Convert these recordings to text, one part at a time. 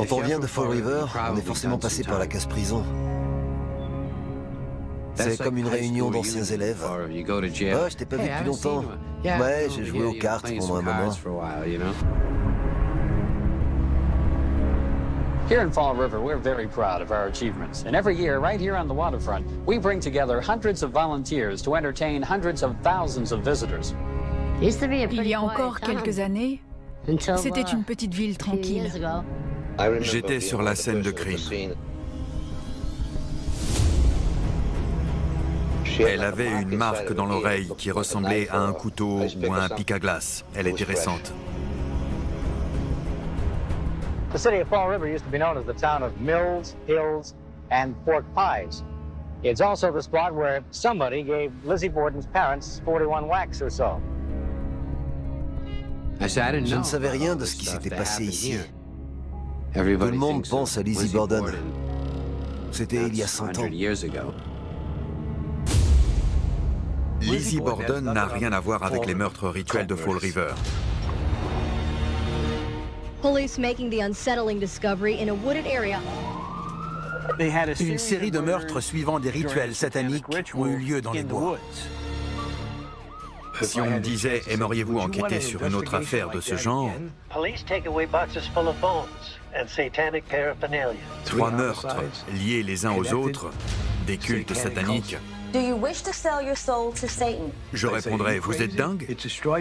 Quand on vient de Fall River, on est forcément passé par la case prison. C'est comme une réunion d'anciens élèves. Oh, je t'ai pas vu depuis longtemps. Ouais, j'ai joué aux cartes pendant un moment. Here in Fall River, we're very proud of our achievements. And every year, right here on the waterfront, we bring together hundreds of volunteers to entertain hundreds of thousands of visitors. Il y a encore quelques années, c'était une petite ville tranquille. J'étais sur la scène de crime. Elle avait une marque dans l'oreille qui ressemblait à un couteau ou à un pic à glace. Elle était récente. The city of Fall River used to be known as the town of Mills, Hills, and Pork Pies. It's also the spot where somebody gave Lizzie Borden's parents 41 whacks or so. Je ne savais rien de ce qui s'était passé ici. Tout le monde pense à Lizzie Borden. C'était il y a 100 ans. Lizzie Borden n'a rien à voir avec les meurtres rituels de Fall River. Police making the unsettling discovery in a wooded area. Une série de meurtres suivant des rituels sataniques ont eu lieu dans les bois. Si on me disait, aimeriez-vous enquêter sur une autre affaire de ce genre? 3 meurtres liés les uns aux autres, des cultes sataniques. Je répondrais, vous êtes dingue?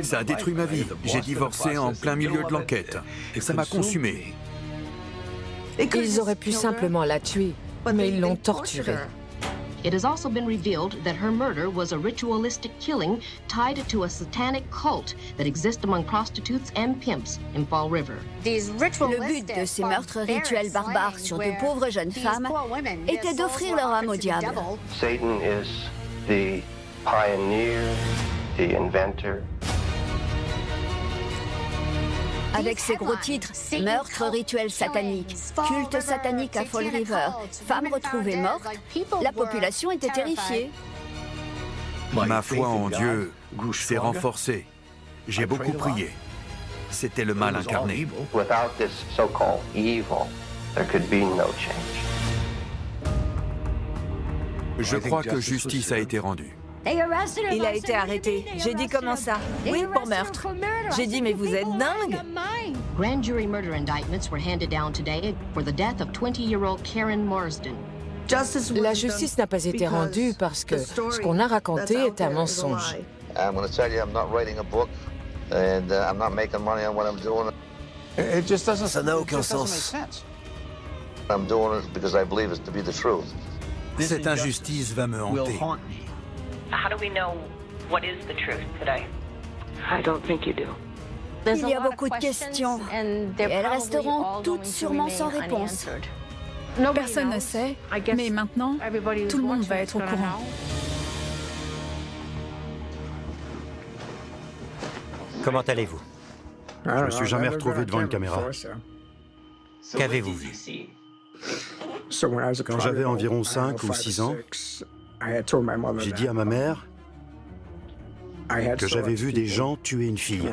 Ça a détruit ma vie. J'ai divorcé en plein milieu de l'enquête. Ça m'a consumé. Ils auraient pu simplement la tuer, mais ils l'ont torturée. It has also been revealed that her murder was a ritualistic killing tied to a satanic cult that exists among prostitutes and pimps in Fall River. Le but de ces meurtres rituels barbares sur de pauvres jeunes femmes était d'offrir leur âme au diable. Satan is the pioneer, the inventor. Avec ses gros titres, meurtres rituels sataniques, culte satanique à Fall River, femmes retrouvées mortes, la population était terrifiée. Ma foi en Dieu s'est renforcée. J'ai beaucoup prié. C'était le mal incarné. Without this so-called evil, there could be no change. Je crois que justice a été rendue. Il a été arrêté. J'ai dit comment ça? Oui, pour meurtre. J'ai dit, mais vous êtes dingue? Grand jury murder indictments were handed down today for the death of 20-year-old Karen Marsden. La justice n'a pas été rendue parce que ce qu'on a raconté est un mensonge. I'm going to tell you, I'm not writing a book, and I'm not making money on what I'm doing. Ça n'a aucun sens. I'm doing it because I believe it to be the truth. Cette injustice va me hanter. How do we know what is the truth today? I don't think you do. Il y a beaucoup de questions et elles resteront toutes sûrement sans réponse. Personne ne sait, mais maintenant, tout le monde va être au courant. Comment allez-vous? Je ne me suis jamais retrouvé devant une caméra. Qu'avez-vous vu? Quand j'avais environ 5 ou 6 ans, j'ai dit à ma mère que j'avais vu des gens tuer une fille.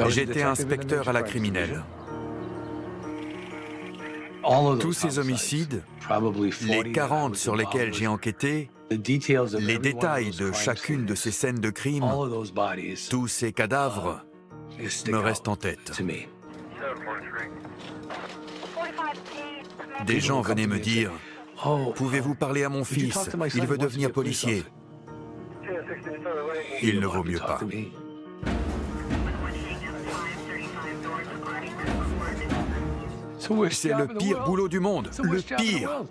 J'étais inspecteur à la criminelle. Tous ces homicides, les 40 sur lesquels j'ai enquêté, les détails de chacune de ces scènes de crime, tous ces cadavres me restent en tête. Des gens venaient me dire Pouvez-vous parler à mon fils? Il veut devenir policier. Il ne vaut mieux pas. C'est le pire boulot du monde, le pire.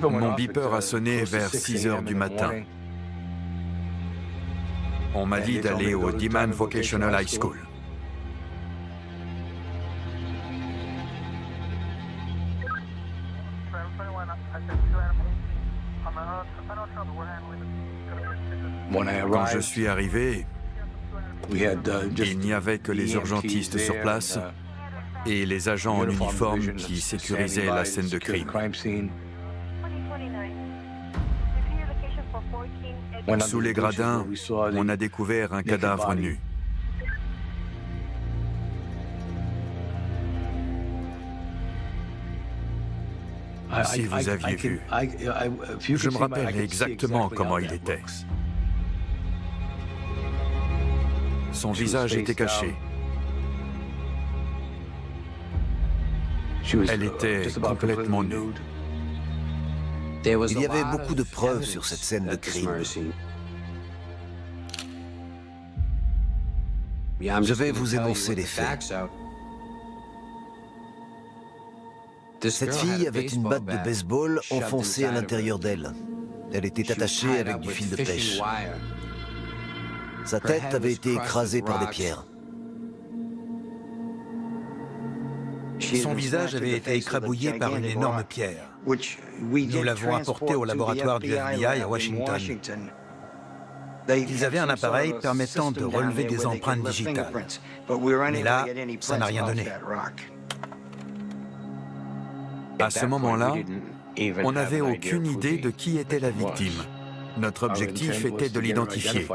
Mon beeper a sonné vers 6 heures du matin. On m'a dit d'aller au Demman Vocational High School. Quand je suis arrivé, il n'y avait que les urgentistes sur place et les agents en uniforme qui sécurisaient la scène de crime. Sous les gradins, on a découvert un cadavre nu. Si vous aviez vu, je me rappelle exactement comment il était. Son visage était caché. Elle était complètement nue. Il y avait beaucoup de preuves sur cette scène de crime. Je vais vous énoncer les faits. Cette fille avait une batte de baseball enfoncée à l'intérieur d'elle. Elle était attachée avec du fil de pêche. Sa tête avait été écrasée par des pierres. Son visage avait été écrabouillé par une énorme pierre. Nous l'avons apporté au laboratoire du FBI à Washington. Ils avaient un appareil permettant de relever des empreintes digitales. Mais là, ça n'a rien donné. À ce moment-là, on n'avait aucune idée de qui était la victime. Notre objectif était de l'identifier.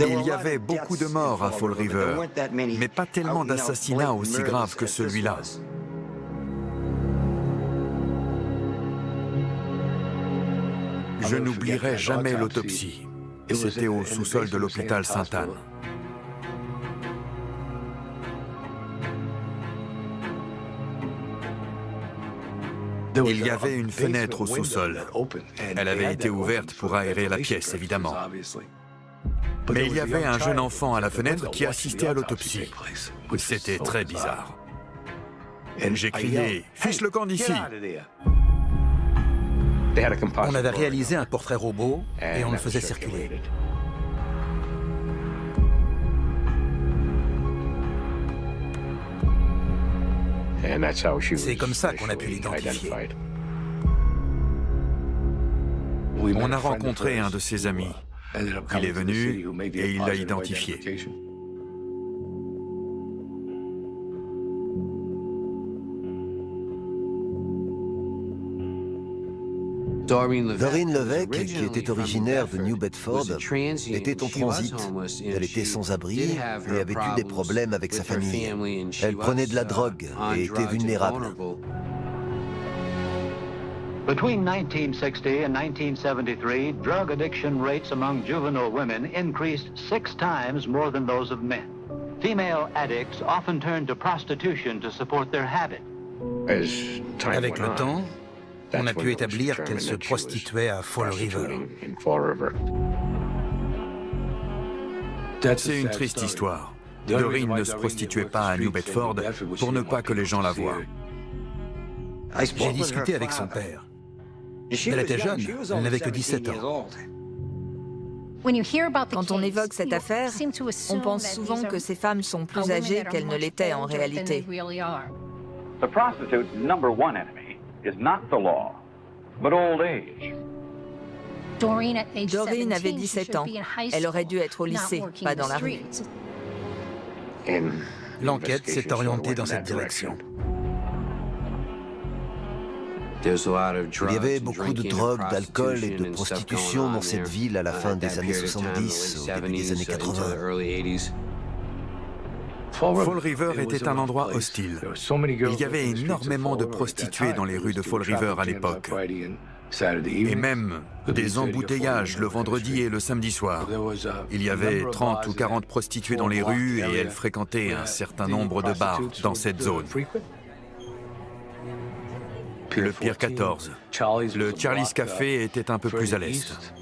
Il y avait beaucoup de morts à Fall River, mais pas tellement d'assassinats aussi graves que celui-là. Je n'oublierai jamais l'autopsie. C'était au sous-sol de l'hôpital Sainte-Anne. Il y avait une fenêtre au sous-sol. Elle avait été ouverte pour aérer la pièce, évidemment. Mais il y avait un jeune enfant à la fenêtre qui assistait à l'autopsie. C'était très bizarre. J'ai crié « Fiche le camp d'ici !» On avait réalisé un portrait robot et on le faisait circuler. C'est comme ça qu'on a pu l'identifier. On a rencontré un de ses amis. Il est venu et il l'a identifié. Doreen Levesque, qui était originaire de New Bedford, était en transit. Elle était sans abri et avait eu des problèmes avec sa famille. Elle prenait de la drogue et était vulnérable. Between 1960 and 1973, drug addiction rates among juvenile women increased 6 times more than those of men. Female addicts often turned to prostitution to support their habit. Avec le temps, on a pu établir qu'elle se prostituait à Fall River. C'est une triste histoire. Doreen ne se prostituait pas à New Bedford pour ne pas que les gens la voient. J'ai discuté avec son père. Elle était jeune, elle n'avait que 17 ans. Quand on évoque cette affaire, on pense souvent que ces femmes sont plus âgées qu'elles ne l'étaient en réalité. The prostitute's number one enemy is not the law, but old age. Doreen avait 17 ans. Elle aurait dû être au lycée, pas dans la rue. L'enquête s'est orientée dans cette direction. Il y avait beaucoup de drogue, d'alcool et de prostitution dans cette ville à la fin des années 70, au début des années 80. Fall River était un endroit hostile. Il y avait énormément de prostituées dans les rues de Fall River à l'époque. Et même des embouteillages le vendredi et le samedi soir. Il y avait 30 ou 40 prostituées dans les rues et elles fréquentaient un certain nombre de bars dans cette zone. Le Pier 14, le Charlie's Café était un peu plus à l'est.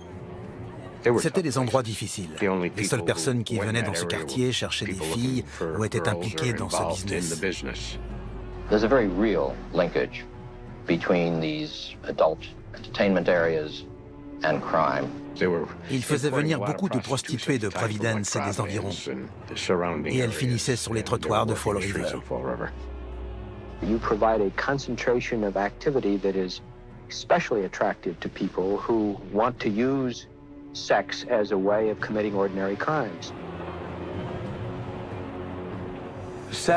C'était des endroits difficiles. Les seules personnes qui venaient dans ce quartier cherchaient des filles ou étaient impliquées dans ce business. There's a very real linkage between these adult entertainment areas and crime. Ils faisaient venir beaucoup de prostituées de Providence et des environs. Et elles finissaient sur les trottoirs de Fall River. You provide a concentration of activity that is especially attractive to people who want to use sex as a way of committing ordinary crimes.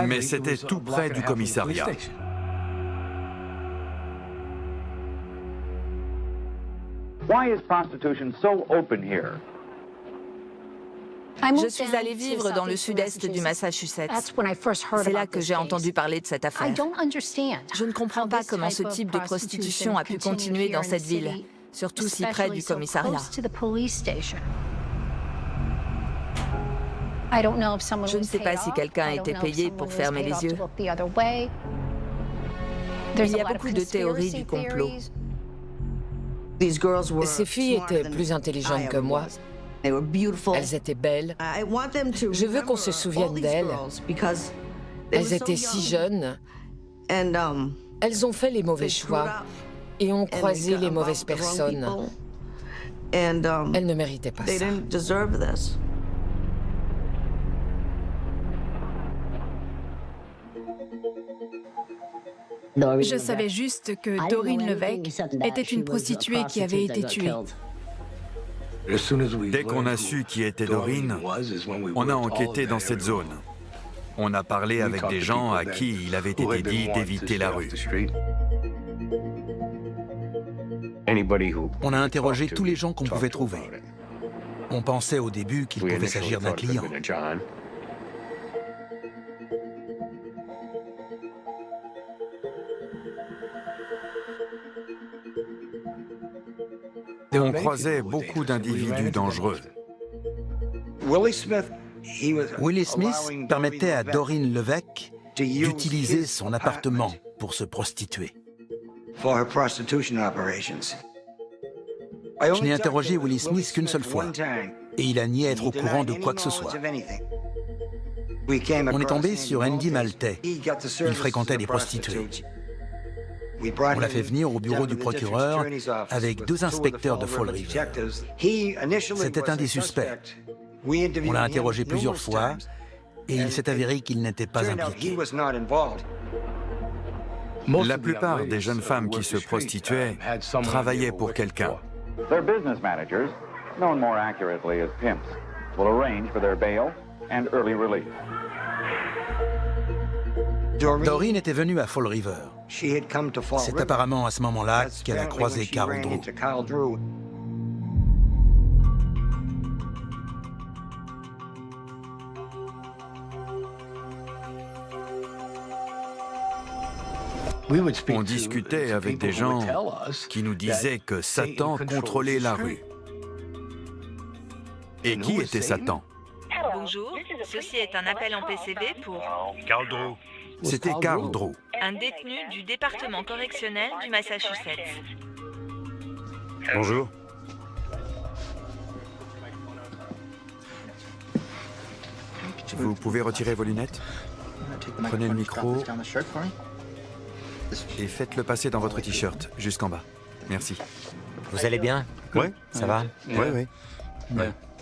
Mais c'était tout près du commissariat. Why is prostitution so open here? Je suis allée vivre dans le sud-est du Massachusetts. C'est là que j'ai entendu parler de cette affaire. Je ne comprends pas comment ce type de prostitution a pu continuer dans cette ville, surtout si près du commissariat. Je ne sais pas si quelqu'un a été payé pour fermer les yeux. Il y a beaucoup de théories du complot. Ces filles étaient plus intelligentes que moi. Elles étaient belles. Je veux qu'on se souvienne d'elles. Elles étaient si jeunes. Elles ont fait les mauvais choix et ont croisé les mauvaises personnes. Elles ne méritaient pas ça. Je savais juste que Doreen Levesque était une prostituée qui avait été tuée. Dès qu'on a su qui était Doreen, on a enquêté dans cette zone. On a parlé avec des gens à qui il avait été dit d'éviter la rue. On a interrogé tous les gens qu'on pouvait trouver. On pensait au début qu'il pouvait s'agir d'un client. On croisait beaucoup d'individus dangereux. Willie Smith permettait à Doreen Levesque d'utiliser son appartement pour se prostituer. Je n'ai interrogé Willie Smith qu'une seule fois, et il a nié être au courant de quoi que ce soit. On est tombé sur Andy Maltais. Il fréquentait des prostituées. On l'a fait venir au bureau du procureur avec 2 inspecteurs de Fall River. C'était un des suspects. On l'a interrogé plusieurs fois et il s'est avéré qu'il n'était pas impliqué. La plupart des jeunes femmes qui se prostituaient travaillaient pour quelqu'un. Their business managers, known more accurately as pimps, will arrange for their bail and early release. Doreen était venue à Fall River. C'est apparemment à ce moment-là qu'elle a croisé Carl Drew. On discutait avec des gens qui nous disaient que Satan contrôlait la rue. Et qui était Satan? Bonjour, ceci est un appel en PCB pour... Carl Drew. C'était Carl Drew. Un détenu du département correctionnel du Massachusetts. Bonjour. Vous pouvez retirer vos lunettes? Prenez le micro et faites-le passer dans votre t-shirt, jusqu'en bas. Merci. Vous allez bien? Oui. Ça va? Oui.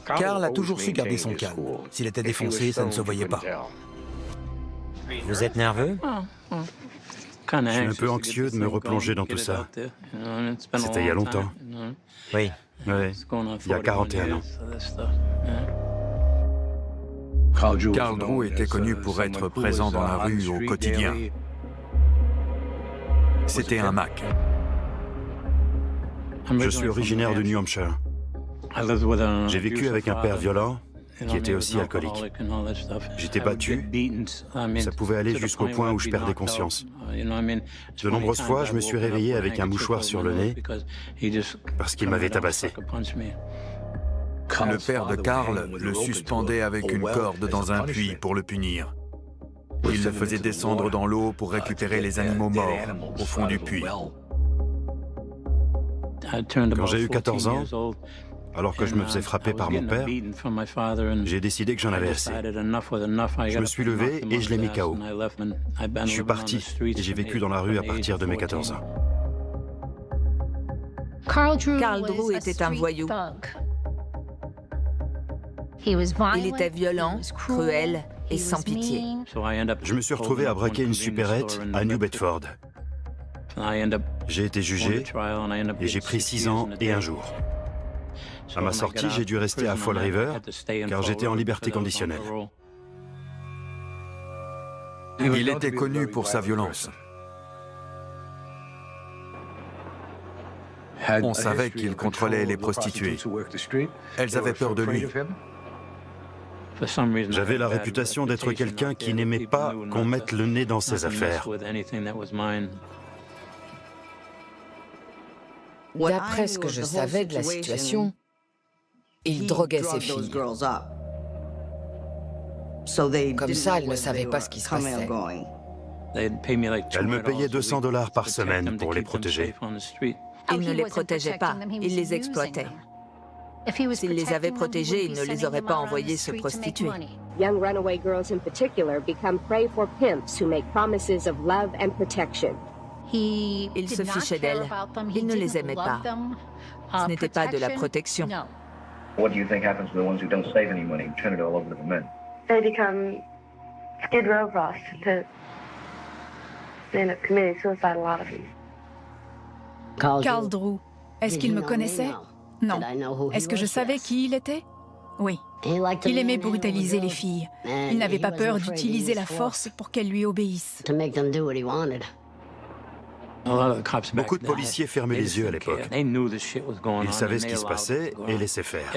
Carl a toujours su garder son calme. S'il était défoncé, ça ne se voyait pas. Vous êtes nerveux? Je suis un peu anxieux de me replonger dans tout ça. C'était il y a longtemps. Oui. Oui, il y a 41 ans. Carl Drew était connu pour être présent dans la rue au quotidien. C'était un Mac. Je suis originaire de New Hampshire. J'ai vécu avec un père violent qui était aussi alcoolique. J'étais battu, ça pouvait aller jusqu'au point où je perdais conscience. De nombreuses fois, je me suis réveillé avec un mouchoir sur le nez parce qu'il m'avait tabassé. Le père de Carl le suspendait avec une corde dans un puits pour le punir. Il le faisait descendre dans l'eau pour récupérer les animaux morts au fond du puits. Quand j'ai eu 14 ans, alors que je me faisais frapper par mon père, j'ai décidé que j'en avais assez. Je me suis levé et je l'ai mis KO. Je suis parti et j'ai vécu dans la rue à partir de mes 14 ans. Carl Drew était un voyou. Il était violent, cruel et sans pitié. Je me suis retrouvé à braquer une supérette à New Bedford. J'ai été jugé et j'ai pris 6 ans et 1 jour. À ma sortie, j'ai dû rester à Fall River car j'étais en liberté conditionnelle. Il était connu pour sa violence. On savait qu'il contrôlait les prostituées. Elles avaient peur de lui. J'avais la réputation d'être quelqu'un qui n'aimait pas qu'on mette le nez dans ses affaires. D'après ce que je savais de la situation, il droguait ses filles. Comme ça, elles ne savaient pas ce qui se passait. Elle me payait $200 par semaine pour les protéger. Il ne les protégeait pas, il les exploitait. S'il les avait protégés, il ne les aurait pas envoyés se prostituer. Young runaway girls in particular become prey for pimps who make promises of love and protection. Il se fichait d'elles, il ne les aimait pas. Ce n'était pas de la protection. What do you think happens to the ones who don't save any money, turn it all over to the men? They become skid row prostitutes. They end up committing suicide, a lot of them. Carl Drew, est-ce qu'il me connaissait? Non. Est-ce que je savais qui il était? Oui. Il aimait brutaliser les filles. Il n'avait pas peur d'utiliser la force pour qu'elles lui obéissent. Beaucoup de policiers fermaient les yeux à l'époque. Ils savaient ce qui se passait et laissaient faire.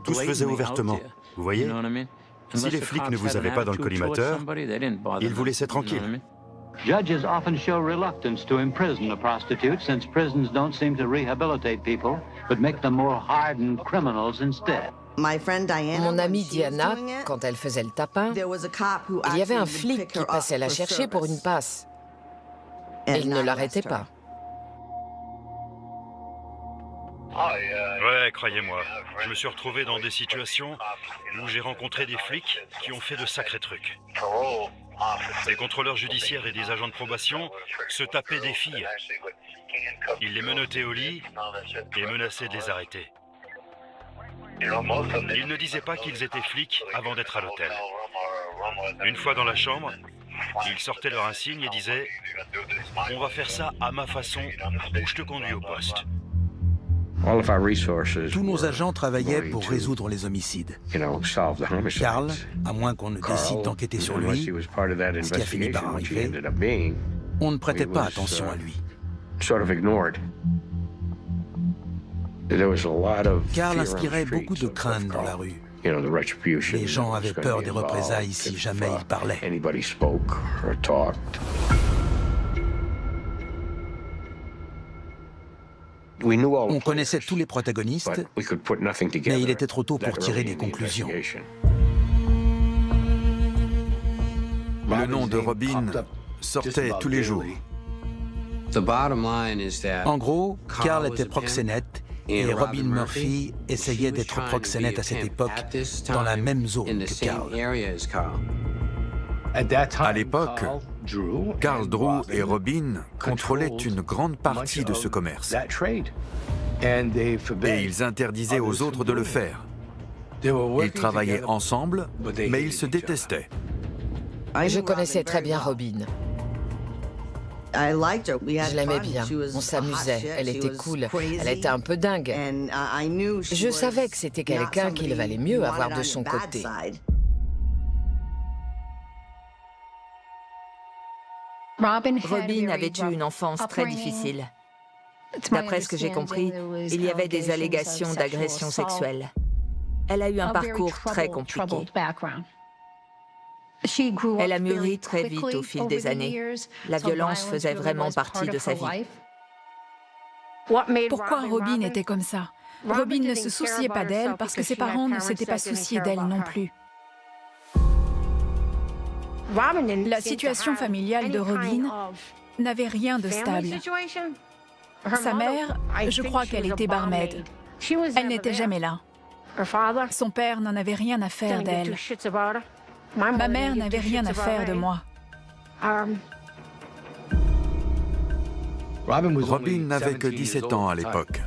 Tout se faisait ouvertement, vous voyez? Si les flics ne vous avaient pas dans le collimateur, ils vous laissaient tranquille. Judges often show reluctance to imprison a prostitute since prisons don't seem to rehabilitate people, but make them more hardened criminals instead. Mon amie Diana, quand elle faisait le tapin, il y avait un flic qui passait la chercher pour une passe. Et il ne l'arrêtait pas. Ouais, croyez-moi, je me suis retrouvé dans des situations où j'ai rencontré des flics qui ont fait de sacrés trucs. Des contrôleurs judiciaires et des agents de probation se tapaient des filles. Ils les menottaient au lit et menaçaient de les arrêter. Ils ne disaient pas qu'ils étaient flics avant d'être à l'hôtel. Une fois dans la chambre, ils sortaient leur insigne et disaient « On va faire ça à ma façon ou je te conduis au poste ». Tous nos agents travaillaient pour résoudre les homicides. Carl, à moins qu'on ne décide d'enquêter sur lui, ce qui a fini par arriver, on ne prêtait pas attention à lui. Carl inspirait beaucoup de crainte dans la rue. Les gens avaient peur des représailles si jamais il parlait. On connaissait tous les protagonistes, mais il était trop tôt pour tirer des conclusions. Le nom de Robin sortait tous les jours. En gros, Carl était proxénète et Robin Murphy essayait d'être proxénète à cette époque dans la même zone que Carl. À l'époque, Carl Drew et Robin contrôlaient une grande partie de ce commerce. Et ils interdisaient aux autres de le faire. Ils travaillaient ensemble, mais ils se détestaient. Je connaissais très bien Robin. Je l'aimais bien, on s'amusait, elle était cool, elle était un peu dingue. Je savais que c'était quelqu'un qu'il valait mieux avoir de son côté. Robin avait eu une enfance très difficile. D'après ce que j'ai compris, il y avait des allégations d'agression sexuelle. Elle a eu un parcours très compliqué. Elle a mûri très vite au fil des années. La violence faisait vraiment partie de sa vie. Pourquoi Robin était comme ça? Robin ne se souciait pas d'elle parce que ses parents ne s'étaient pas souciés d'elle non plus. La situation familiale de Robin n'avait rien de stable. Sa mère, je crois qu'elle était barmaid. Elle n'était jamais là. Son père n'en avait rien à faire d'elle. Ma mère n'avait rien à faire de moi. Robin n'avait que 17 ans à l'époque,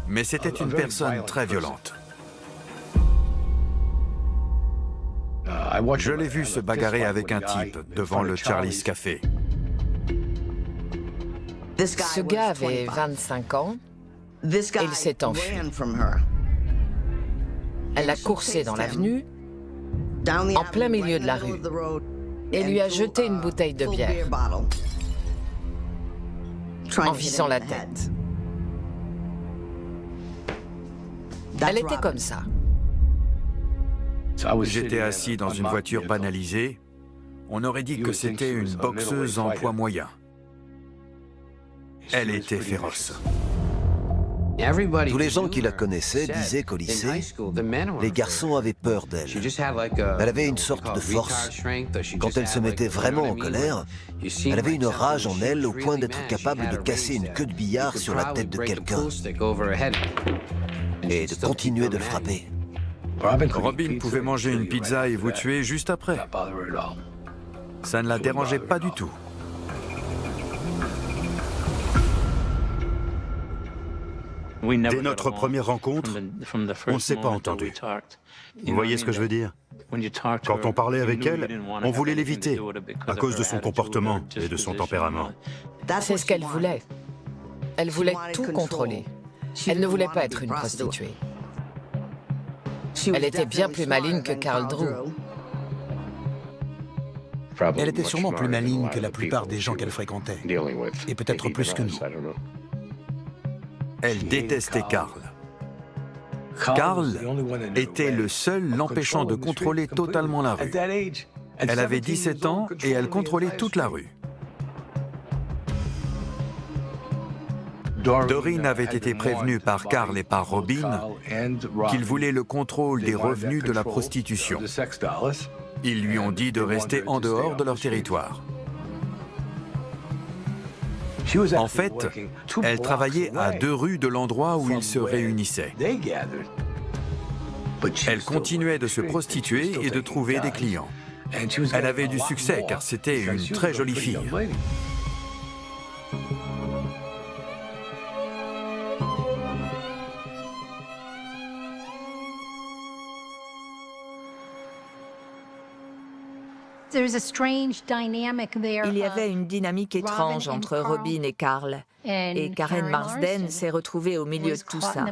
mais c'était une personne très violente. Je l'ai vu se bagarrer avec un type devant le Charlie's Café. Ce gars avait 25 ans et il s'est enfui. Elle l'a coursé dans l'avenue, en plein milieu de la rue, et lui a jeté une bouteille de bière en visant la tête. Elle était comme ça. J'étais assis dans une voiture banalisée. On aurait dit que c'était une boxeuse en poids moyen. Elle était féroce. Tous les gens qui la connaissaient disaient qu'au lycée, les garçons avaient peur d'elle. Elle avait une sorte de force. Quand elle se mettait vraiment en colère, elle avait une rage en elle au point d'être capable de casser une queue de billard sur la tête de quelqu'un et de continuer de le frapper. Robin pouvait manger une pizza et vous tuer juste après. Ça ne la dérangeait pas du tout. Dès notre première rencontre, on ne s'est pas entendu. Vous voyez ce que je veux dire? Quand on parlait avec elle, on voulait l'éviter à cause de son comportement et de son tempérament. C'est ce qu'elle voulait. Elle voulait tout contrôler. Elle ne voulait pas être une prostituée. Elle était bien plus maligne que Carl Drew. Elle était sûrement plus maligne que la plupart des gens qu'elle fréquentait, et peut-être plus que nous. Elle détestait Carl. Carl était le seul l'empêchant de contrôler totalement la rue. Elle avait 17 ans et elle contrôlait toute la rue. Doreen avait été prévenue par Carl et par Robin qu'ils voulaient le contrôle des revenus de la prostitution. Ils lui ont dit de rester en dehors de leur territoire. En fait, elle travaillait à 2 rues de l'endroit où ils se réunissaient. Elle continuait de se prostituer et de trouver des clients. Elle avait du succès car c'était une très jolie fille. Il y avait une dynamique étrange entre Robin et Carl, et Karen Marsden s'est retrouvée au milieu de tout ça.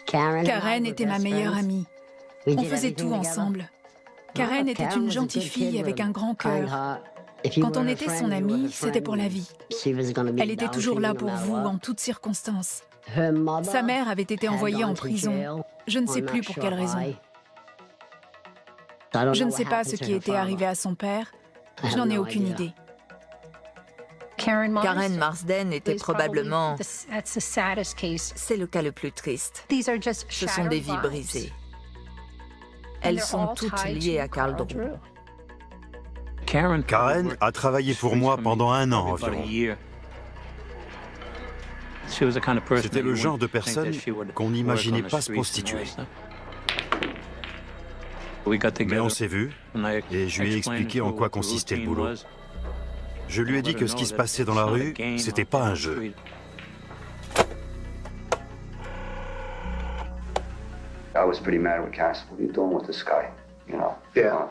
Karen était ma meilleure amie. On faisait tout ensemble. Karen était une gentille fille avec un grand cœur. Quand on était son amie, c'était pour la vie. Elle était toujours là pour vous en toutes circonstances. Sa mère avait été envoyée en prison. Je ne sais plus pour quelle raison. Je ne sais pas ce qui était arrivé à son père. Je n'en ai aucune idée. Karen Marsden était probablement... C'est le cas le plus triste. Ce sont des vies brisées. Elles sont toutes liées à Carl Drew. Karen a travaillé pour moi pendant 1 an environ. C'était le genre de personne qu'on n'imaginait pas se prostituer. Mais on s'est vus et je lui ai expliqué en quoi consistait le boulot. Je lui ai dit que ce qui se passait dans la rue, c'était pas un jeu. I was pretty mad with Cass. What are you doing with this guy? You know? Yeah.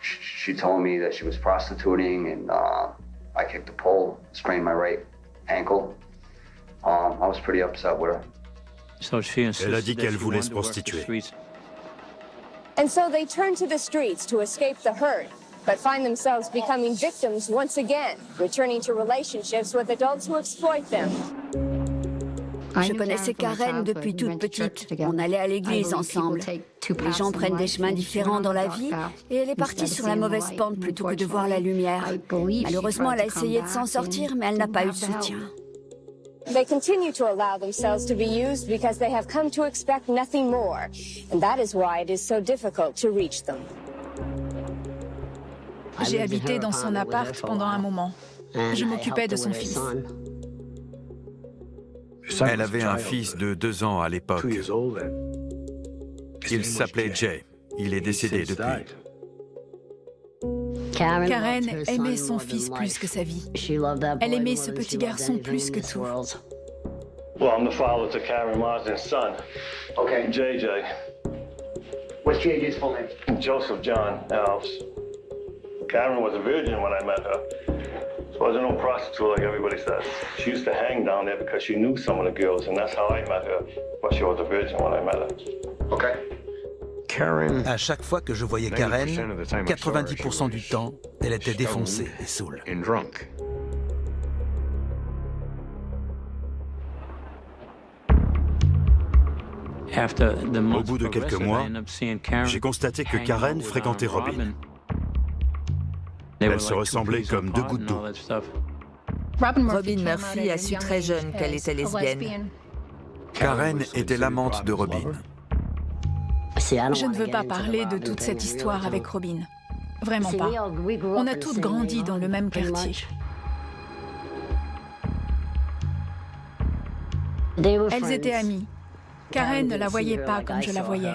She told me that she was prostituting, and I kicked a pole, sprained my right ankle. I was pretty upset with her. Elle a dit qu'elle voulait se prostituer. And so they turned to the streets to escape the hurt. but find themselves becoming victims once again, returning to relationships with adults who exploit them. Je connaissais Karen depuis toute petite. On allait à l'église ensemble. Les gens prennent des chemins différents dans la vie et elle est partie sur la mauvaise pente plutôt que de voir la lumière. Malheureusement, elle a essayé de s'en sortir, mais elle n'a pas eu de soutien. They continue to allow themselves to be used because they have come to expect nothing more, and that is why it is so difficult to reach them. J'ai habité dans son appart pendant un moment. Je m'occupais de son fils. Elle avait un fils de 2 ans à l'époque. Il s'appelait Jay. Il est décédé depuis. Karen aimait son fils plus que sa vie. Elle aimait ce petit garçon plus que tout. Well, I'm the father to Karen Marsden's son. Okay. JJ. What's JJ's full name? Joseph John Alves. Karen was a virgin when I met her. She wasn't no prostitute like everybody says. She used to hang down there because she knew some of the girls, and that's how I met her. But she was a virgin when I met her. Okay. À chaque fois que je voyais Karen, 90% du temps, elle était défoncée et saoule. Au bout de quelques mois, j'ai constaté que Karen fréquentait Robin. Elles se ressemblaient comme 2 gouttes d'eau. Robin Murphy a su très jeune qu'elle était lesbienne. Karen était l'amante de Robin. Je ne veux pas parler de toute cette histoire avec Robin. Vraiment pas. On a toutes grandi dans le même quartier. Elles étaient amies. Karen ne la voyait pas comme je la voyais.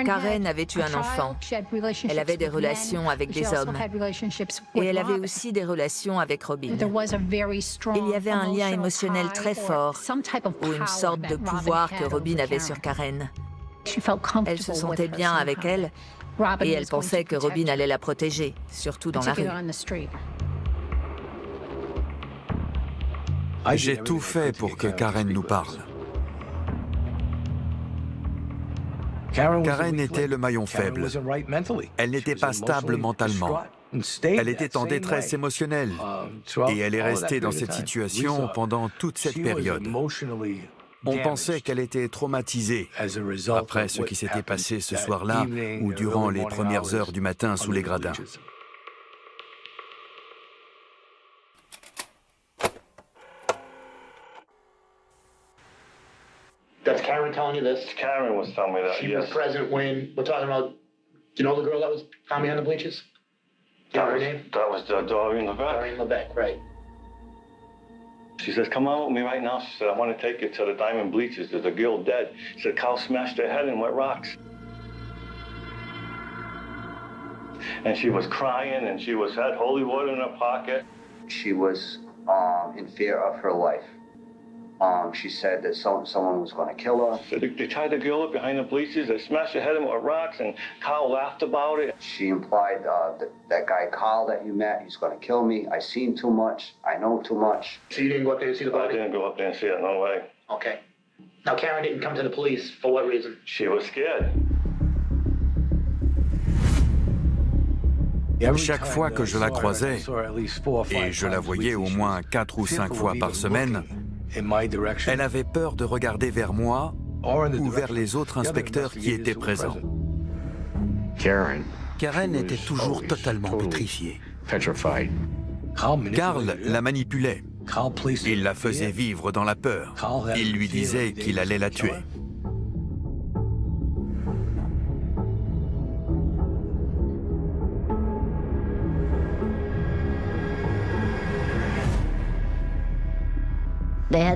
Karen avait eu un enfant. Elle avait des relations avec des hommes. Et elle avait aussi des relations avec Robin. Il y avait un lien émotionnel très fort, ou une sorte de pouvoir que Robin avait sur Karen. Elle se sentait bien avec elle, et elle pensait que Robin allait la protéger, surtout dans la rue. J'ai tout fait pour que Karen nous parle. Karen était le maillon faible. Elle n'était pas stable mentalement. Elle était en détresse émotionnelle. Et elle est restée dans cette situation pendant toute cette période. On pensait qu'elle était traumatisée après ce qui s'était passé ce soir-là ou durant les premières heures du matin sous les gradins. That's Karen telling you this? Karen was telling me that, She yes. was present when, we're talking about, do you know the girl that was found behind the bleachers? Do you know her name? That was Doreen Levesque. Doreen Lebec, right. She says, come on with me right now. She said, I want to take you to the Diamond Bleachers. There's a girl dead. She said, Carl smashed her head in wet rocks. And she was crying, and she had holy water in her pocket. She was in fear of her life. She said that someone was going to kill her. So they tied the girl up behind the bleachers. They smashed her head in with rocks, and Carl laughed about it. She implied that guy Carl that you met, he's going to kill me. I seen too much. I know too much. So you didn't go up there to see the body? I didn't go up there and see it, no way. Okay. Now, Karen didn't come to the police. For what reason? She was scared. Chaque fois que je la croisais, et je la voyais au moins 4 ou 5 fois par semaine, elle avait peur de regarder vers moi ou vers les autres inspecteurs qui étaient présents. Karen était toujours totalement pétrifiée. Carl la manipulait. Il la faisait vivre dans la peur. Il lui disait qu'il allait la tuer.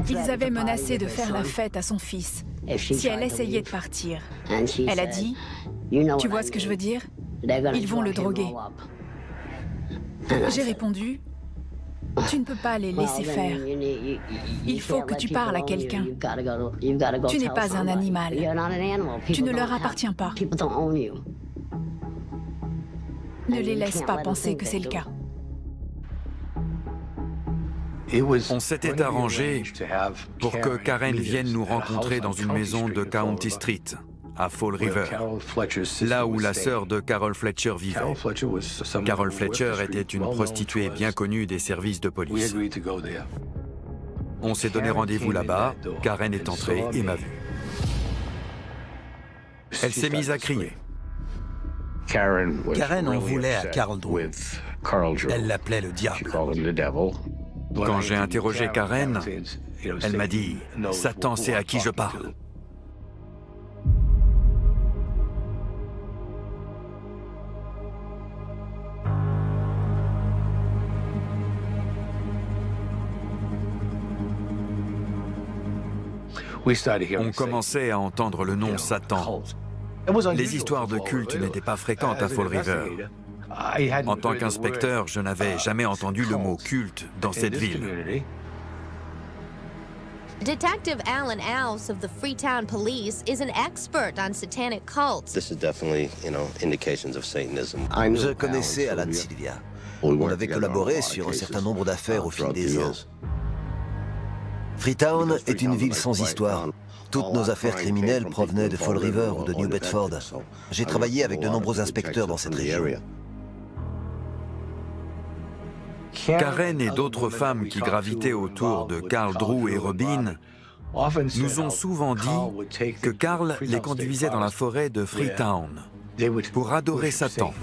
Ils avaient menacé de faire la fête à son fils si elle essayait de partir. Elle a dit, tu vois ce que je veux dire? Ils vont le droguer. J'ai répondu, tu ne peux pas les laisser faire. Il faut que tu parles à quelqu'un. Tu n'es pas un animal. Tu ne leur appartiens pas. Ne les laisse pas penser que c'est le cas. On s'était arrangé pour que Karen vienne nous rencontrer dans une maison de County Street, à Fall River, là où la sœur de Carol Fletcher vivait. Carol Fletcher était une prostituée bien connue des services de police. On s'est donné rendez-vous là-bas, Karen est entrée et m'a vu. Elle s'est mise à crier. Karen en voulait à Carl Drew. Elle l'appelait le diable. Quand j'ai interrogé Karen, elle m'a dit « Satan sait à qui je parle ». On commençait à entendre le nom Satan. Les histoires de culte n'étaient pas fréquentes à Fall River. En tant qu'inspecteur, je n'avais jamais entendu le mot culte dans cette ville. Detective Alan Alves of the Freetown Police is an expert on satanic cults. This is definitely, indications of Satanism. Je connaissais Alan Sylvia. On avait collaboré sur un certain nombre d'affaires au fil des ans. Freetown est une ville sans histoire. Toutes nos affaires criminelles provenaient de Fall River ou de New Bedford. J'ai travaillé avec de nombreux inspecteurs dans cette région. Karen et d'autres femmes qui gravitaient autour de Carl Drew et Robin nous ont souvent dit que Carl les conduisait dans la forêt de Freetown pour adorer Satan.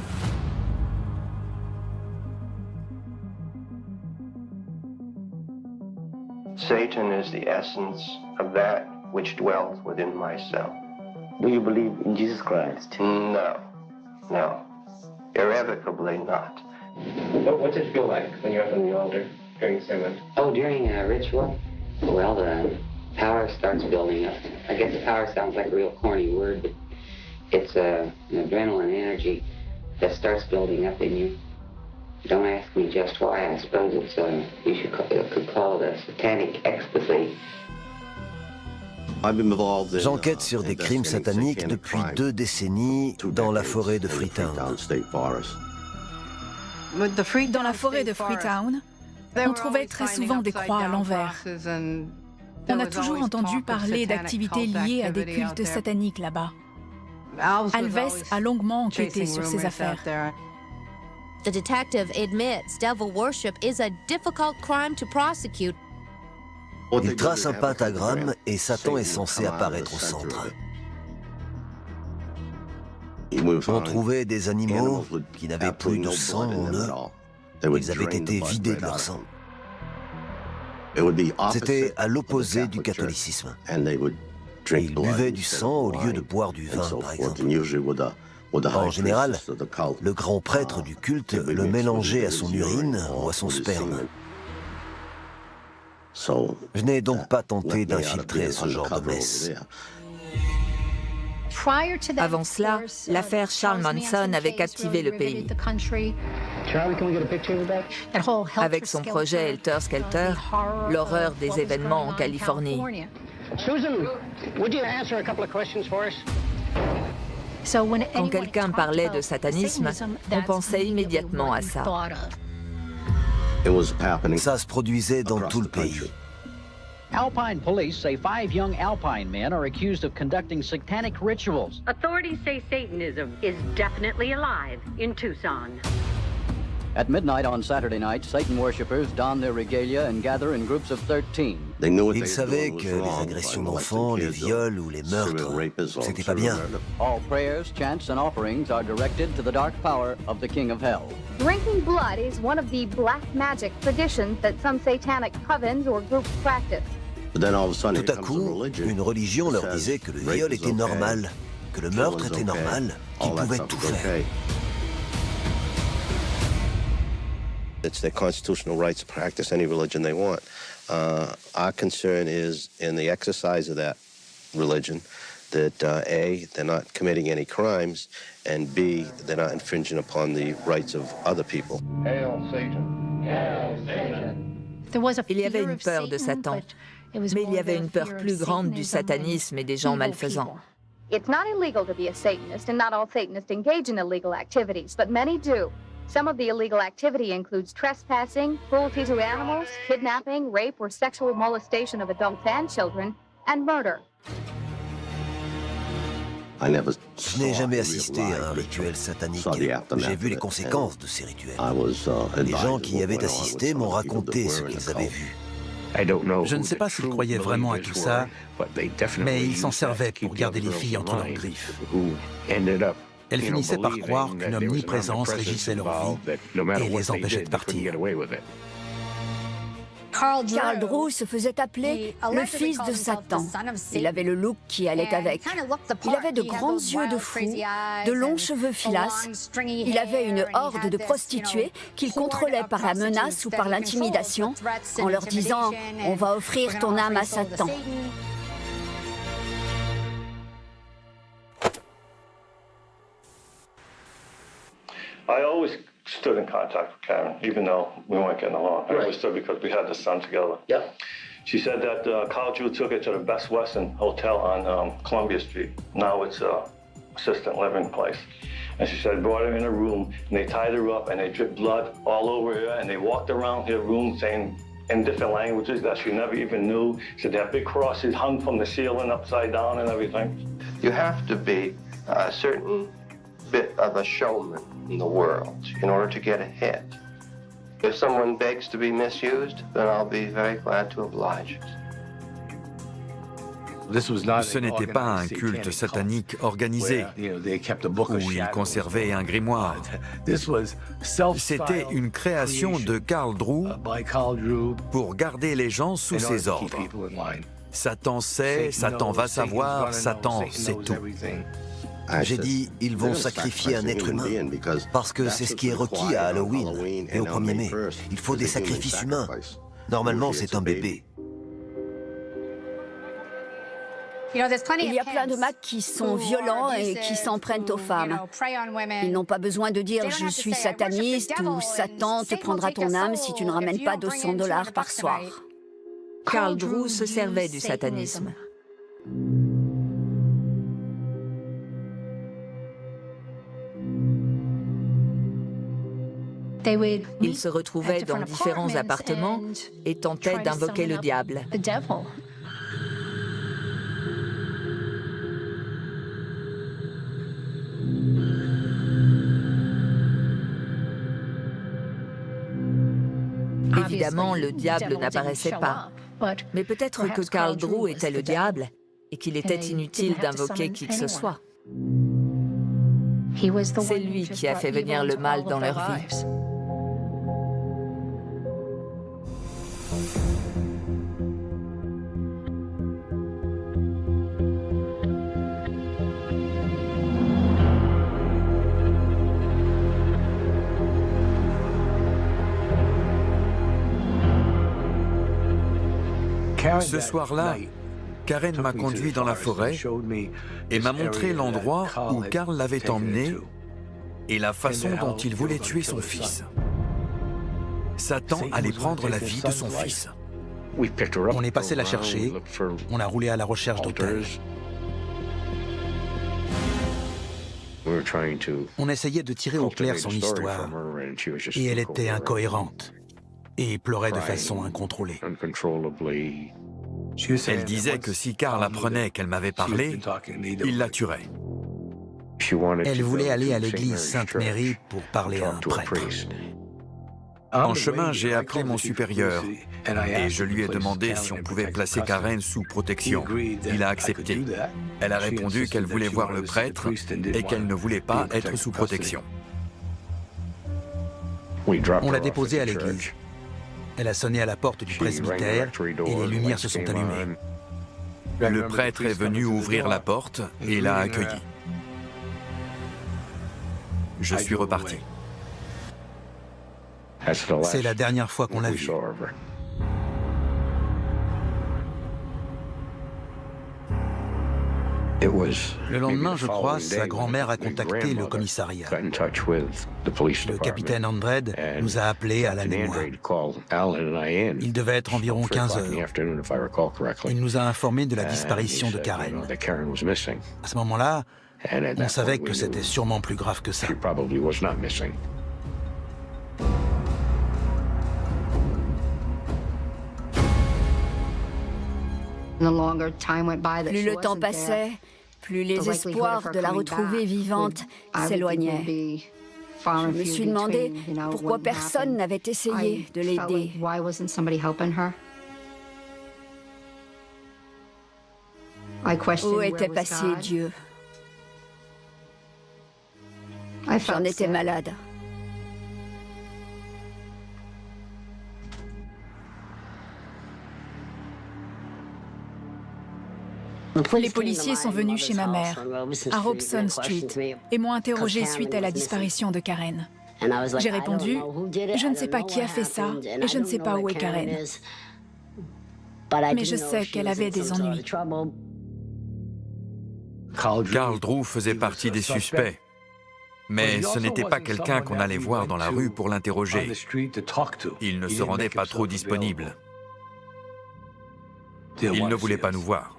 Satan is the essence of that which dwells within myself. Do you believe in Jesus Christ? No. Irrevocably not. What's it feel like when you're up on the altar during sermon? Oh, during a ritual? Well, the power starts building up. I guess power sounds like a real corny word, but it's an adrenaline energy that starts building up in you. Don't ask me just why. I suppose it's could call it a satanic ecstasy. J'enquête sur des crimes sataniques depuis 2 décennies dans la forêt de Freetown. Dans la forêt de Freetown, on trouvait très souvent des croix à l'envers. On a toujours entendu parler d'activités liées à des cultes sataniques là-bas. Alves a longuement enquêté sur ces affaires. The detective admits devil worship is a difficult crime to prosecute. Il trace un pentagramme et Satan est censé apparaître au centre. On trouvait des animaux qui n'avaient plus de sang en eux. Ils avaient été vidés de leur sang. C'était à l'opposé du catholicisme. Ils buvaient du sang au lieu de boire du vin, par exemple. En général, le grand prêtre du culte le mélangeait à son urine ou à son sperme. Je n'ai donc pas tenté d'infiltrer ce genre de messe. Avant cela, l'affaire Charles Manson avait captivé le pays. Avec son projet Helter Skelter, l'horreur des événements en Californie. Quand quelqu'un parlait de satanisme, on pensait immédiatement à ça. Ça se produisait dans tout le pays. Alpine police say 5 young Alpine men are accused of conducting satanic rituals. Authorities say Satanism is definitely alive in Tucson. At midnight on Saturday night, Satan worshippers don their regalia and gather in groups of 13. Ils savaient que les agressions d'enfants, les viols ou les meurtres, c'était pas bien. All prayers, chants, and offerings are directed to the dark power of the King of Hell. Drinking blood is one of the black magic traditions that some satanic covens or groups practice. Tout à coup, une religion leur disait que le viol était normal, que le meurtre était normal, qu'ils pouvaient tout faire. It's their constitutional rights to practice any religion they want. Our concern is in the exercise of that religion that A, they're not committing any crimes, and B, they're not infringing upon the rights of other people. Hail Satan! Hail Satan! Il y avait une peur de Satan, mais il y avait une peur plus grande du satanisme et des gens malfaisants. It's not illegal to be a Satanist, and not all Satanists engage in illegal activities, but many do. Some of the illegal activity includes trespassing, cruelty to animals, kidnapping, rape, or sexual molestation of adults and children, and murder. Je n'ai jamais assisté à un rituel satanique. J'ai vu les conséquences de ces rituels. Les gens qui y avaient assisté m'ont raconté ce qu'ils avaient vu. Je ne sais pas s'ils croyaient vraiment à tout ça, mais ils s'en servaient pour garder les filles entre leurs griffes. Elles finissaient par croire qu'une omniprésence régissait leur vie et les empêchait de partir. Karl Drew se faisait appeler le fils de Satan. Il avait le look qui allait avec. Il avait de grands yeux de fou, de longs cheveux filasses. Il avait une horde de prostituées qu'il contrôlait par la menace ou par l'intimidation, en leur disant « On va offrir ton âme à Satan ». I always stood in contact with Karen, even though we weren't getting along. I always stood because we had the son together. Yeah. She said that Carl Drew took her to the Best Western Hotel on Columbia Street. Now it's a assistant living place. And she said, brought her in a room, and they tied her up, and they dripped blood all over her, and they walked around her room saying in different languages that she never even knew. She said, they had big crosses hung from the ceiling upside down and everything. You have to be a certain bit of a showman in the world in order to get ahead. If someone begs to be misused, then I'll be very glad to oblige. Ce n'était pas un culte satanique organisé, où il conservait un grimoire. C'était une création de Karl Drew pour garder les gens sous ses ordres. Satan sait, Satan va savoir, Satan sait tout. J'ai dit, ils vont sacrifier un être humain, parce que c'est ce qui est requis à Halloween et au 1er mai. Il faut des sacrifices humains. Normalement, c'est un bébé. Il y a plein de macs qui sont violents et qui s'en prennent aux femmes. Ils n'ont pas besoin de dire « je suis sataniste » ou « Satan te prendra ton âme si tu ne ramènes pas $200 par soir ». Karl Drew se servait du satanisme. Ils se retrouvaient dans différents appartements et tentaient d'invoquer le diable. Évidemment, le diable n'apparaissait pas. Mais peut-être que Karl Drew était le diable et qu'il était inutile d'invoquer qui que ce soit. C'est lui qui a fait venir le mal dans leur vie. Ce soir-là, Karen m'a conduit dans la forêt et m'a montré l'endroit où Karl l'avait emmené et la façon dont il voulait tuer son fils. Satan allait prendre la vie de son fils. On est passé la chercher, on a roulé à la recherche d'autel. On essayait de tirer au clair son histoire, et elle était incohérente, et pleurait de façon incontrôlée. Elle disait que si Karl apprenait qu'elle m'avait parlé, il la tuerait. Elle voulait aller à l'église Sainte-Marie pour parler à un prêtre. En chemin, j'ai appelé mon supérieur et je lui ai demandé si on pouvait placer Karen sous protection. Il a accepté. Elle a répondu qu'elle voulait voir le prêtre et qu'elle ne voulait pas être sous protection. On l'a déposée à l'église. Elle a sonné à la porte du presbytère et les lumières se sont allumées. Le prêtre est venu ouvrir la porte et l'a accueillie. Je suis reparti. C'est la dernière fois qu'on l'a vue. Le lendemain, je crois, sa grand-mère a contacté le commissariat. Le capitaine Andred nous a appelés à la mémoire. Il devait être environ 15 heures. Il nous a informés de la disparition de Karen. À ce moment-là, on savait que c'était sûrement plus grave que ça. Plus le temps passait, plus les espoirs de la retrouver vivante s'éloignaient. Je me suis demandé pourquoi personne n'avait essayé de l'aider. Où était passé Dieu? J'en étais malade. Les policiers sont venus chez ma mère, à Robson Street, et m'ont interrogé suite à la disparition de Karen. J'ai répondu, je ne sais pas qui a fait ça, et je ne sais pas où est Karen. Mais je sais qu'elle avait des ennuis. Carl Drew faisait partie des suspects. Mais ce n'était pas quelqu'un qu'on allait voir dans la rue pour l'interroger. Il ne se rendait pas trop disponible. Il ne voulait pas nous voir.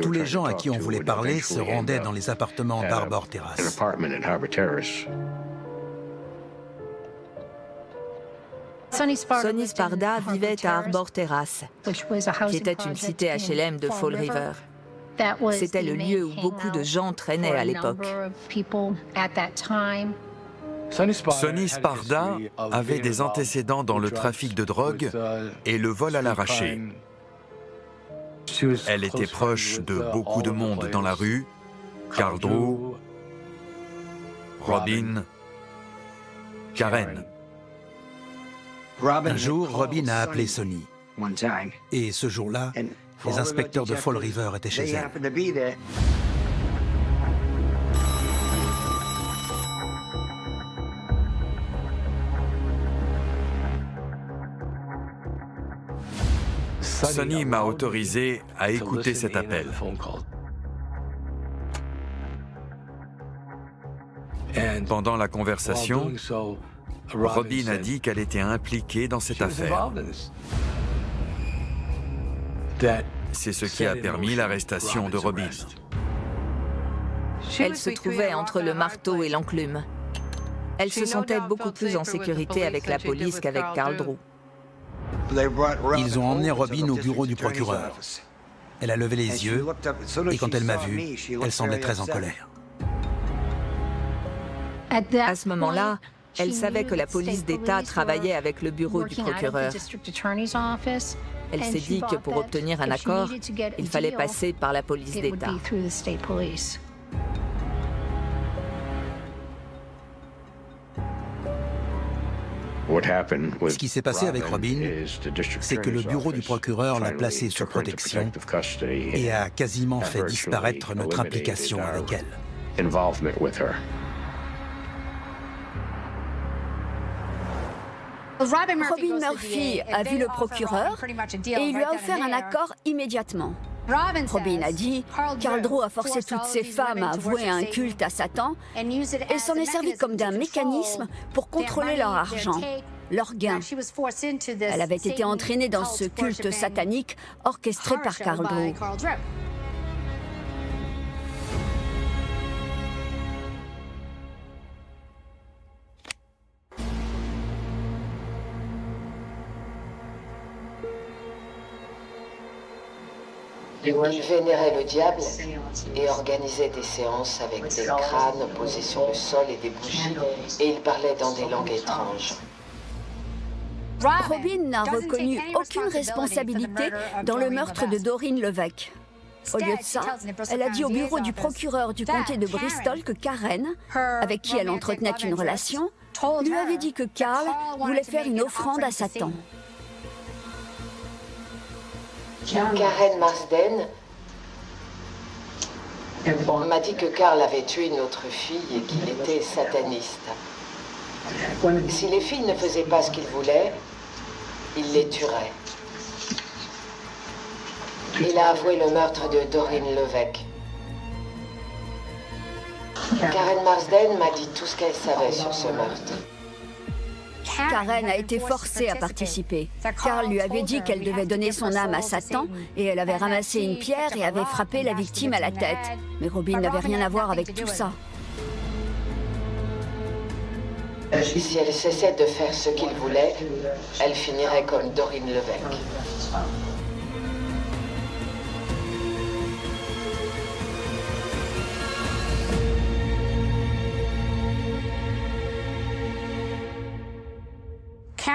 Tous les gens à qui on voulait parler se rendaient dans les appartements d'Arbor Terrace. Sonny Sparda vivait à Arbor Terrace, qui était une cité HLM de Fall River. C'était le lieu où beaucoup de gens traînaient à l'époque. Sonny Sparda avait des antécédents dans le trafic de drogue et le vol à l'arraché. Elle était proche de beaucoup de monde dans la rue, Carl Drew, Robin, Karen. Un jour, Robin a appelé Sonny. Et ce jour-là, les inspecteurs de Fall River étaient chez elle. Sonny m'a autorisé à écouter cet appel. Pendant la conversation, Robin a dit qu'elle était impliquée dans cette affaire. C'est ce qui a permis l'arrestation de Robin. Elle se trouvait entre le marteau et l'enclume. Elle se sentait beaucoup plus en sécurité avec la police qu'avec Carl Drew. Ils ont emmené Robin au bureau du procureur. Elle a levé les yeux et quand elle m'a vu, elle semblait très en colère. À ce moment-là, elle savait que la police d'État travaillait avec le bureau du procureur. Elle s'est dit que pour obtenir un accord, il fallait passer par la police d'État. Ce qui s'est passé avec Robin, c'est que le bureau du procureur l'a placée sous protection et a quasiment fait disparaître notre implication avec elle. Robin Murphy a vu le procureur et il lui a offert un accord immédiatement. Robin a dit, Carl Drew a forcé toutes ces femmes à vouer un culte à Satan et s'en est servi comme d'un mécanisme pour contrôler leur argent, leurs gains. Elle avait été entraînée dans ce culte satanique orchestré par Carl Drew. Il vénérait le diable et organisait des séances avec des crânes posés sur le sol et des bougies, et il parlait dans des langues étranges. Robin n'a reconnu aucune responsabilité dans le meurtre de Doreen Levesque. Au lieu de ça, elle a dit au bureau du procureur du comté de Bristol que Karen, avec qui elle entretenait une relation, lui avait dit que Carl voulait faire une offrande à Satan. Karen Marsden m'a dit que Carl avait tué une autre fille et qu'il était sataniste. Si les filles ne faisaient pas ce qu'il voulait, il les tuerait. Il a avoué le meurtre de Doreen Levesque. Karen Marsden m'a dit tout ce qu'elle savait sur ce meurtre. Karen a été forcée à participer. Carl lui avait dit qu'elle devait donner son âme à Satan et elle avait ramassé une pierre et avait frappé la victime à la tête. Mais Robin n'avait rien à voir avec tout ça. Si elle cessait de faire ce qu'il voulait, elle finirait comme Doreen Levesque.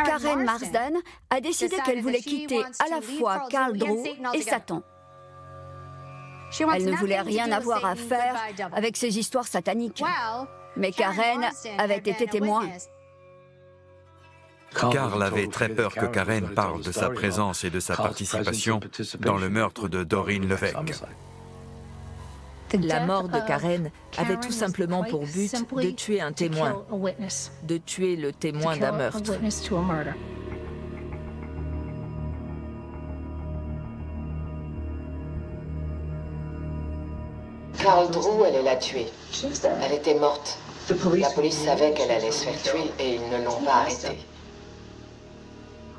Karen Marsden a décidé qu'elle voulait quitter à la fois Karl Drew et Satan. Elle ne voulait rien avoir à faire avec ces histoires sataniques. Mais Karen avait été témoin. Karl avait très peur que Karen parle de sa présence et de sa participation dans le meurtre de Doreen Levesque. La mort de Karen avait tout simplement pour but de tuer un témoin, de tuer le témoin d'un meurtre. Karl Drew allait la tuer. Elle était morte. La police savait qu'elle allait se faire tuer et ils ne l'ont pas arrêtée.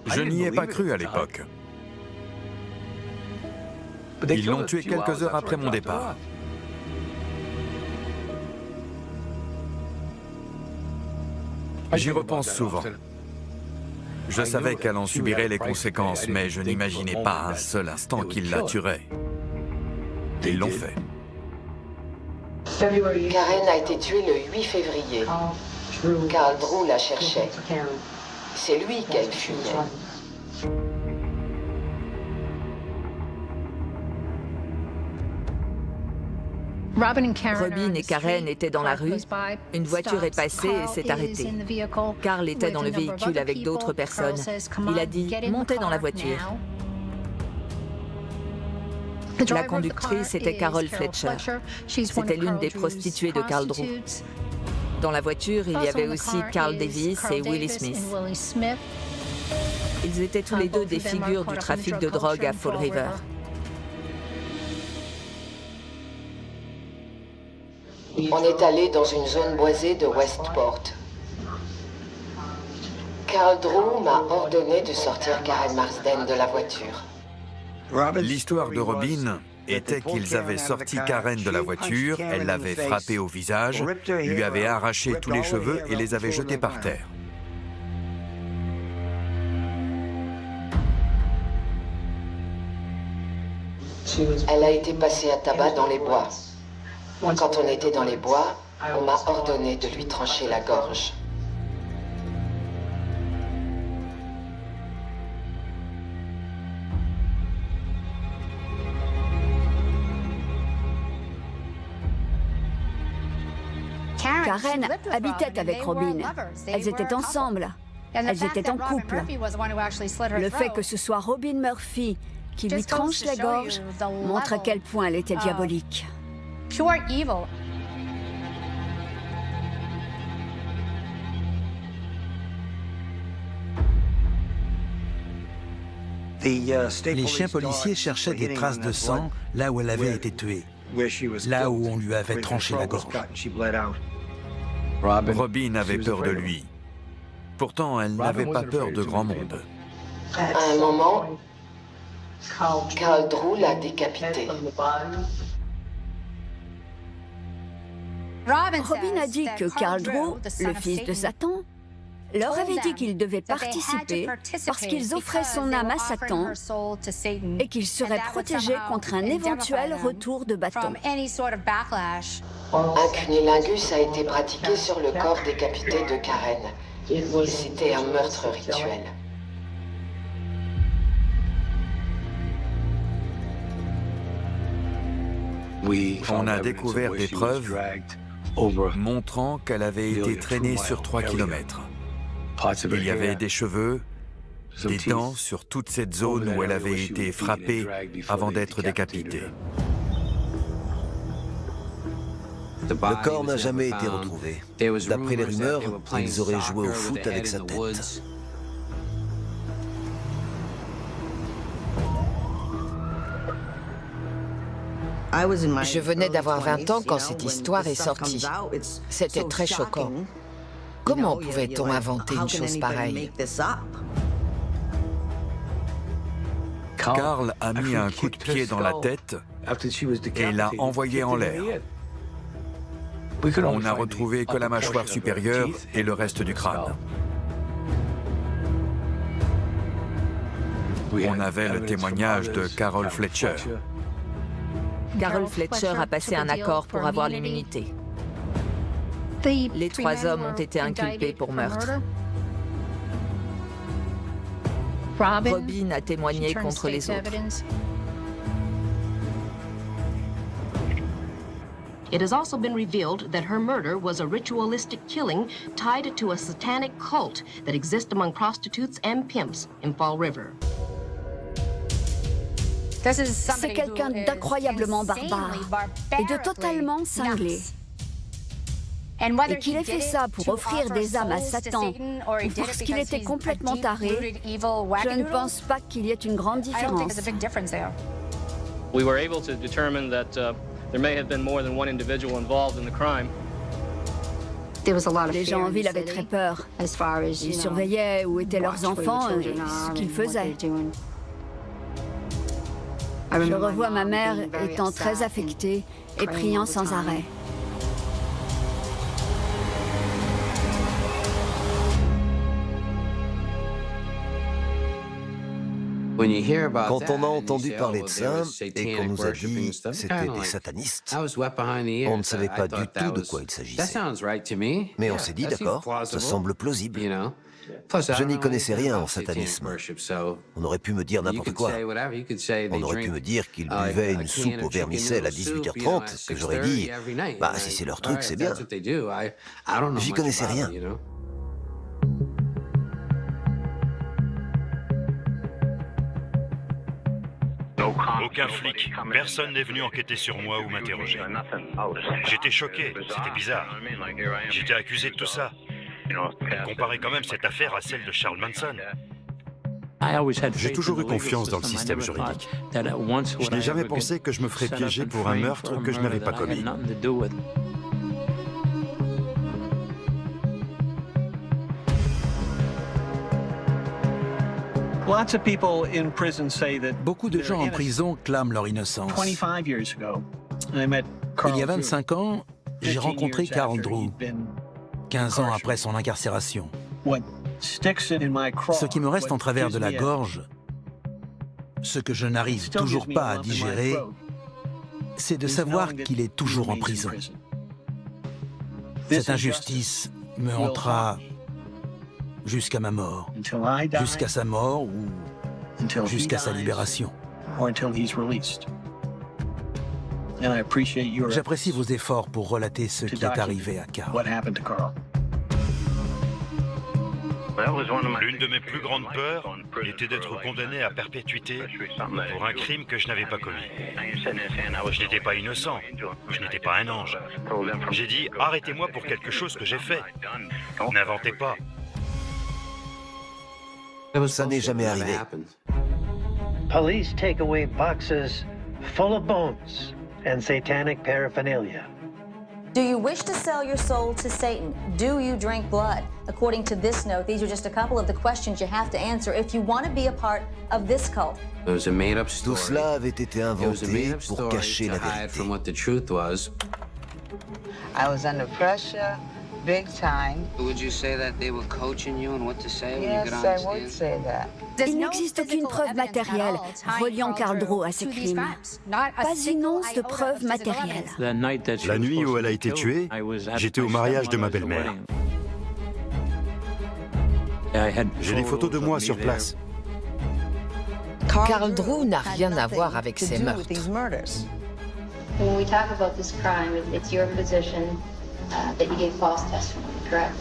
Je n'y ai pas cru à l'époque. Ils l'ont tuée quelques heures après mon départ. J'y repense souvent. Je savais qu'elle en subirait les conséquences, mais je n'imaginais pas un seul instant qu'ils la tueraient. Ils l'ont fait. Karen a été tuée le 8 février. Karl Drew la cherchait. C'est lui qu'elle fuyait. Robin et Karen étaient dans la rue. Une voiture est passée et s'est arrêtée. Karl était dans le véhicule avec d'autres personnes. Il a dit « Montez dans la voiture ». La conductrice était Carol Fletcher. C'était l'une des prostituées de Karl Drew. Dans la voiture, il y avait aussi Carl Davis et Willie Smith. Ils étaient tous les deux des figures du trafic de drogue à Fall River. On est allé dans une zone boisée de Westport. Karl Drew m'a ordonné de sortir Karen Marsden de la voiture. L'histoire de Robin était qu'ils avaient sorti Karen de la voiture, elle l'avait frappée au visage, lui avait arraché tous les cheveux et les avait jetés par terre. Elle a été passée à tabac dans les bois. Quand on était dans les bois, on m'a ordonné de lui trancher la gorge. Karen habitait avec Robin. Elles étaient ensemble. Elles étaient en couple. Le fait que ce soit Robin Murphy qui lui tranche la gorge montre à quel point elle était diabolique. Les chiens policiers cherchaient des traces de sang là où elle avait été tuée, là où on lui avait tranché la gorge. Robin avait peur de lui. Pourtant, elle n'avait pas peur de grand monde. À un moment, Karl Drew l'a décapité. Robin a dit que Karl Drew, le fils de Satan, leur avait dit qu'ils devaient participer parce qu'ils offraient son âme à Satan et qu'ils seraient protégés contre un éventuel retour de bâton. Un cunnilingus a été pratiqué sur le corps décapité de Karen. C'était un meurtre rituel. On a découvert des preuves montrant qu'elle avait été traînée sur 3 kilomètres. Il y avait des cheveux, des dents sur toute cette zone où elle avait été frappée avant d'être décapitée. Le corps n'a jamais été retrouvé. D'après les rumeurs, ils auraient joué au foot avec sa tête. Je venais d'avoir 20 ans quand cette histoire est sortie. C'était très choquant. Comment pouvait-on inventer une chose pareille? Karl a mis un coup de pied dans la tête et l'a envoyé en l'air. On n'a retrouvé que la mâchoire supérieure et le reste du crâne. On avait le témoignage de Carol Fletcher. Carol Fletcher a passé un accord pour avoir l'immunité. Les 3 hommes ont été inculpés pour meurtre. Robin a témoigné contre les autres. It has also been revealed that her murder was a ritualistic killing tied to a satanic cult that exists among prostitutes and pimps in Fall River. C'est quelqu'un d'incroyablement barbare et de totalement cinglé. Et qu'il ait fait ça pour offrir des âmes à Satan ou parce qu'il était complètement taré, je ne pense pas qu'il y ait une grande différence. We were able to determine that there may have been more than one individual involved in the crime. Les gens en ville avaient très peur. Ils surveillaient où étaient leurs enfants et ce qu'ils faisaient. Je revois ma mère étant très affectée et priant sans arrêt. Quand on a entendu parler de ça et qu'on nous a dit que c'était des satanistes, on ne savait pas du tout de quoi il s'agissait. Mais on s'est dit, d'accord, ça semble plausible. Je n'y connaissais rien en satanisme. On aurait pu me dire n'importe quoi. On aurait pu me dire qu'ils buvaient une soupe au vermicelle à 18h30, que j'aurais dit, bah si c'est leur truc, c'est bien. J'y connaissais rien. Aucun flic, personne n'est venu enquêter sur moi ou m'interroger. J'étais choqué, c'était bizarre. J'étais accusé de tout ça. Comparer quand même cette affaire à celle de Charles Manson. J'ai toujours eu confiance dans le système juridique. Je n'ai jamais pensé que je me ferais piéger pour un meurtre que je n'avais pas commis. Beaucoup de gens en prison clament leur innocence. Il y a 25 ans, j'ai rencontré Carl Drew, 15 ans après son incarcération. Ce qui me reste en travers de la gorge, ce que je n'arrive toujours pas à digérer, c'est de savoir qu'il est toujours en prison. Cette injustice me hantera jusqu'à ma mort, jusqu'à sa mort ou jusqu'à sa libération. J'apprécie vos efforts pour relater ce qui est arrivé à Carl. L'une de mes plus grandes peurs était d'être condamné à perpétuité pour un crime que je n'avais pas commis. Je n'étais pas innocent, je n'étais pas un ange. J'ai dit, arrêtez-moi pour quelque chose que j'ai fait. N'inventez pas. Ça n'est jamais arrivé. Police take away boxes full of bones and satanic paraphernalia. Do you wish to sell your soul to Satan? Do you drink blood? According to this note, these are just a couple of the questions you have to answer if you want to be a part of this cult. Tout cela avait été inventé pour cacher la vérité. I was under pressure, big time. Would you say that they were coaching you on what to say when you get on Yes, the I would say that. Il n'existe aucune preuve matérielle reliant Carl Drew à ces crimes. Pas une once de preuve matérielle. La nuit où elle a été tuée, j'étais au mariage de ma belle-mère. J'ai des photos de moi sur place. Carl Drew n'a rien à voir avec ces meurtres. When we talk about this crime, it's your position that you gave false testimony, correct?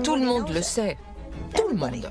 Tout le monde le sait. Tout le monde.